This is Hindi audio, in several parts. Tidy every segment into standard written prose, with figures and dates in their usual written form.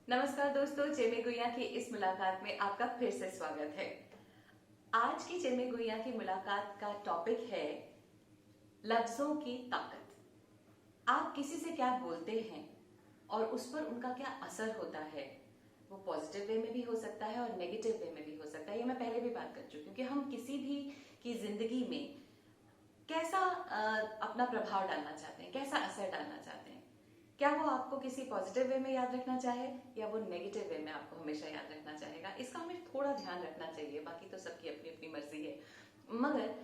नमस्कार दोस्तों, चेमे गुइया की इस मुलाकात में आपका फिर से स्वागत है। आज की चेमे गुइया की मुलाकात का टॉपिक है लफ्जों की ताकत। आप किसी से क्या बोलते हैं और उस पर उनका क्या असर होता है। वो पॉजिटिव वे में भी हो सकता है और नेगेटिव वे में भी हो सकता है। ये मैं पहले भी बात कर चुकी हूँ कि हम किसी भी की जिंदगी में कैसा अपना प्रभाव डालना चाहते हैं, कैसा असर डालना चाहते हैं। क्या वो आपको किसी पॉजिटिव वे में याद रखना चाहे या वो नेगेटिव वे में आपको हमेशा याद रखना चाहेगा, इसका हमें थोड़ा ध्यान रखना चाहिए। बाकी तो सबकी अपनी अपनी मर्जी है, मगर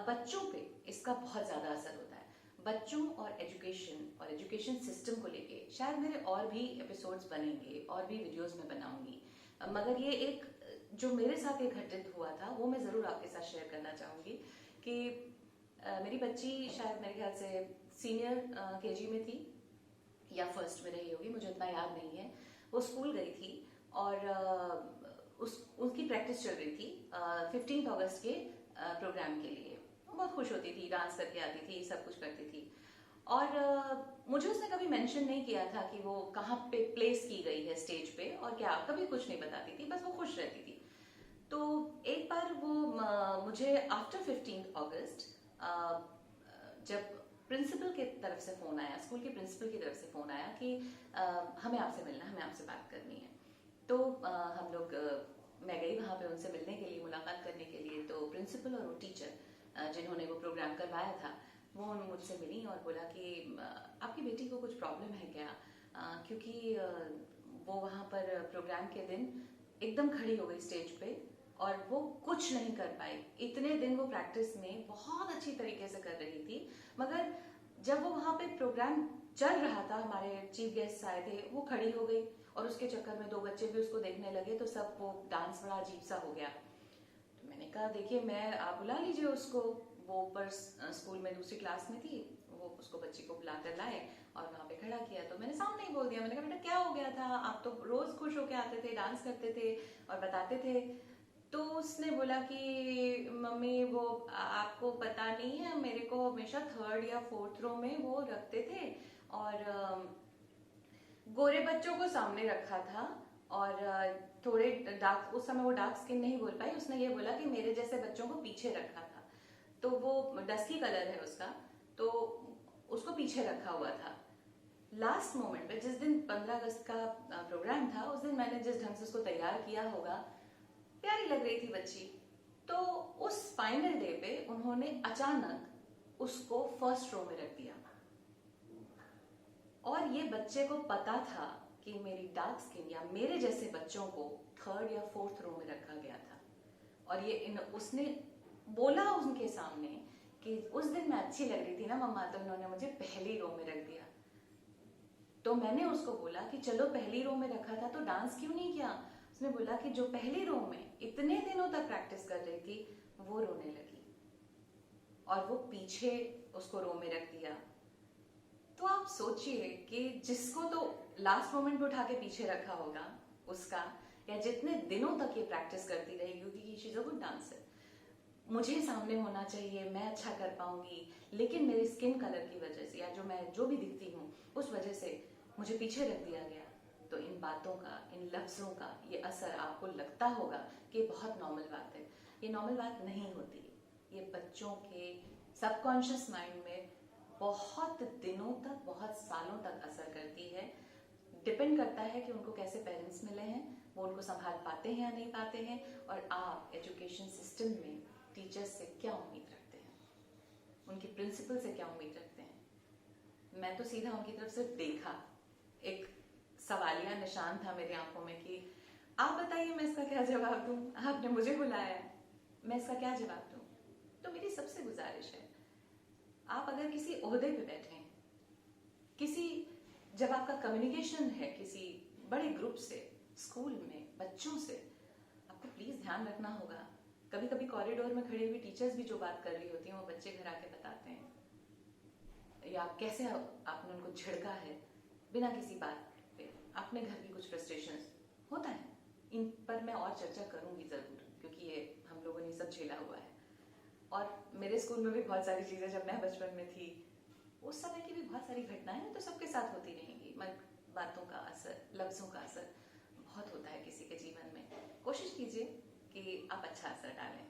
बच्चों पे इसका बहुत ज्यादा असर होता है। बच्चों और एजुकेशन सिस्टम को लेके शायद मेरे और भी एपिसोड्स बनेंगे और भी वीडियोस में बनाऊंगी, मगर ये एक जो मेरे साथ एक घटित हुआ था वो मैं जरूर आपके साथ शेयर करना चाहूंगी कि मेरी बच्ची शायद मेरे ख्याल से सीनियर केजी में थी या फर्स्ट में रही होगी, मुझे उतना याद नहीं है। वो स्कूल गई थी और उसकी प्रैक्टिस चल रही थी 15 अगस्त के प्रोग्राम के लिए। वो बहुत खुश होती थी, डांस करके आती थी, सब कुछ करती थी। और मुझे उसने कभी मेंशन नहीं किया था कि वो कहाँ पे प्लेस की गई है स्टेज पे और क्या, कभी कुछ नहीं बताती थी, बस वो खुश रहती थी। तो एक बार वो मुझे आफ्टर 15 अगस्त जब प्रिंसिपल की तरफ से फोन आया, स्कूल के प्रिंसिपल की तरफ से फोन आया कि हमें आपसे मिलना है, हमें आपसे बात करनी है। तो हम लोग मैं गई वहां पे उनसे मिलने के लिए, मुलाकात करने के लिए। तो प्रिंसिपल और वो टीचर जिन्होंने वो प्रोग्राम करवाया था वो मुझसे मिली और बोला कि आपकी बेटी को कुछ प्रॉब्लम है क्या, क्योंकि वो वहां पर प्रोग्राम के दिन एकदम खड़ी हो गई स्टेज पे और वो कुछ नहीं कर पाई। इतने दिन वो प्रैक्टिस में बहुत अच्छी तरीके से कर रही थी, मगर जब वो वहां पे प्रोग्राम चल रहा था, हमारे चीफ गेस्ट आए थे, वो खड़ी हो गई और उसके चक्कर में दो बच्चे भी उसको देखने लगे, तो सब वो डांस बड़ा अजीब सा हो गया। तो मैंने कहा देखिए, मैं आप बुला लीजिए उसको। वो ऊपर स्कूल में दूसरी क्लास में थी, वो उसको बच्ची को बुला कर लाए और वहां पे खड़ा किया। तो मैंने सामने ही बोल दिया, मैंने कहा बेटा क्या हो गया था, आप तो रोज खुश होके आते थे, डांस करते थे और बताते थे। तो उसने बोला कि मम्मी वो आपको पता नहीं है, मेरे को हमेशा थर्ड या फोर्थ रो में वो रखते थे और गोरे बच्चों को सामने रखा था और थोड़े डार्क, उस समय वो डार्क स्किन नहीं बोल पाई, उसने ये बोला कि मेरे जैसे बच्चों को पीछे रखा था। तो वो डस्की कलर है उसका, तो उसको पीछे रखा हुआ था। लास्ट मोमेंट पे जिस दिन 15 अगस्त का प्रोग्राम था, उस दिन मैंने जिस ढंग से उसको तैयार किया होगा, प्यारी लग रही थी बच्ची। तो उस फाइनल डे पे उन्होंने अचानक उसको फर्स्ट रो में रख दिया और ये बच्चे को पता था कि मेरी डार्क स्किन या मेरे जैसे बच्चों को थर्ड या फोर्थ रो में रखा गया था। और ये उसने बोला उनके सामने कि उस दिन मैं अच्छी लग रही थी ना मम्मा, तो इन्होंने मुझे पहली रो में रख दिया। तो मैंने उसको बोला कि चलो पहली रो में रखा था तो डांस क्यों नहीं किया। उसने बोला कि जो पहली रो में इतने दिनों तक प्रैक्टिस कर रही थी वो रोने लगी और वो पीछे उसको रो में रख दिया। तो आप सोचिए कि जिसको तो लास्ट मोमेंट पे उठा के पीछे रखा होगा उसका, या जितने दिनों तक ये प्रैक्टिस करती रहेगी क्योंकि she is a good dancer, मुझे सामने होना चाहिए, मैं अच्छा कर पाऊंगी, लेकिन मेरी स्किन कलर की वजह से या जो मैं जो भी दिखती हूँ उस वजह से मुझे पीछे रख दिया गया। तो इन बातों का, इन लफ्जों का ये असर आपको लगता होगा कि बहुत नॉर्मल बात है। ये नॉर्मल बात नहीं होती। ये बच्चों के सबकॉन्शियस माइंड में बहुत दिनों तक, बहुत सालों तक असर करती है। डिपेंड करता है कि उनको कैसे पेरेंट्स मिले हैं, वो उनको संभाल पाते हैं या नहीं पाते हैं, और आप एजुकेशन सिस्टम में टीचर्स से क्या उम्मीद रखते हैं, उनकी प्रिंसिपल से क्या उम्मीद रखते हैं। मैं तो सीधा उनकी तरफ से देखा, एक सवालिया निशान था मेरी आंखों में कि आप बताइए मैं इसका क्या जवाब दूं, आपने मुझे बुलाया है, मैं इसका क्या जवाब दूं। तो मेरी सबसे गुजारिश है, आप अगर किसी ओहदे पे बैठे हैं, किसी, जब आपका कम्युनिकेशन है किसी बड़े ग्रुप से, स्कूल में बच्चों से, आपको प्लीज ध्यान रखना होगा। कभी कभी कॉरिडोर में खड़ी हुई टीचर्स भी जो बात कर रही होती हैं वो बच्चे घर आके बताते हैं, या कैसे आपने उनको झिड़का है बिना किसी बात पे, अपने घर की कुछ फ्रस्ट्रेशन होता है। इन पर मैं और चर्चा करूंगी जरूर, क्योंकि ये हम लोगों ने सब झेला हुआ है। और मेरे स्कूल में भी बहुत सारी चीजें, जब मैं बचपन में थी उस समय की भी बहुत सारी घटनाएं तो सबके साथ होती रहेंगी। बातों का असर, लफ्जों का असर। बहुत होता है किसी के जीवन में। कोशिश कीजिए कि आप अच्छा असर डालें।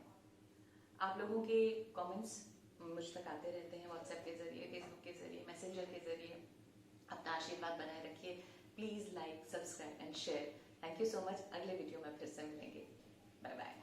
आप लोगों के कमेंट्स मुझ तक आते रहते हैं व्हाट्सएप के जरिए, फेसबुक के जरिए, मैसेंजर के जरिए। अपना आशीर्वाद बनाए रखिए। Please like, subscribe and share. Thank you so much. अगले वीडियो में फिर से मिलेंगे। Bye bye.